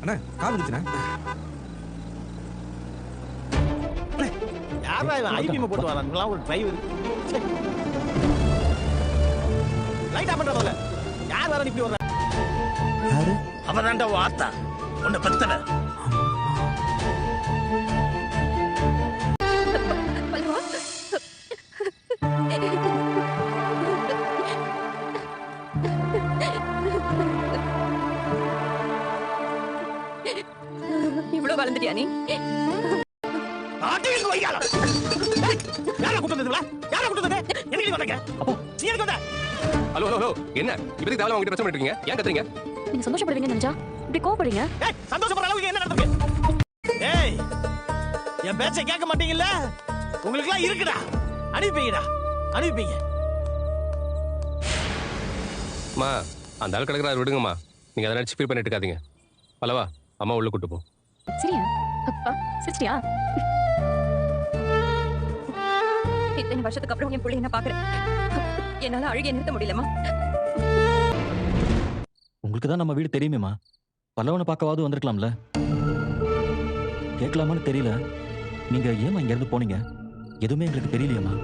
அண்ணா கால் வந்துச்சுண்ணா. யாரா இவன் ஐபிஎம் போட்டு வரானுங்களா ஒரு டிரைவர். லைட் ஆஃப் பண்றதுல யார் வர இப்படி வர்ற? யாரு? அவதான்டா வாத்தா உன்னை பத்தவ. இவ்வளவு வளர்ந்துட்டியா நீ? ஆட்டிங்க வையால. யார கூட்டதுல? யார கூட்டது? என்னடி வந்தங்க? அப்போ நீ எங்க வந்த? ஹலோ ஹலோ என்ன இப்படி தாவல உங்ககிட்ட பிரச்சனை பண்ணிட்டு இருக்கீங்க? ஏன் கத்துறீங்க? நீங்க சந்தோஷப்படுவீங்கன்னு நினைச்சா இப்படி கோவப்படுறீங்க? ஏய் சந்தோஷப்படுற அளவுக்கு என்ன நடந்துருக்கு? ஏய் என் பேச்சை கேட்க மாட்டீங்கல்ல? உங்களுக்கு எல்லாம் இருக்குடா. அனுப்பிங்கடா. அனுப்பிங்க. அம்மா அந்த ஆள் கிடக்குறாரு விடுங்கம்மா. நீங்க அதை நினைச்சு ஃபீல் பண்ணிட்டு இருக்காதீங்க. பல்லவா அம்மா உள்ள கூட்டு போ. சரியா? அப்பா சிரிச்சியா? இத்தனை வருஷத்துக்கு அப்புறம் என் பிள்ளை என்ன பாக்குறேன். என்னால அழுகி நிறுத்த முடியலமா. உங்களுக்கு தான் நம்ம வீடு தெரியுமேமா. பல்லவனை பார்க்கவாது வந்திருக்கலாம்ல. கேட்கலாமான்னு தெரியல. நீங்க ஏமா இங்க இருந்து போனீங்க? எதுவுமே எங்களுக்கு தெரியலையம்மா.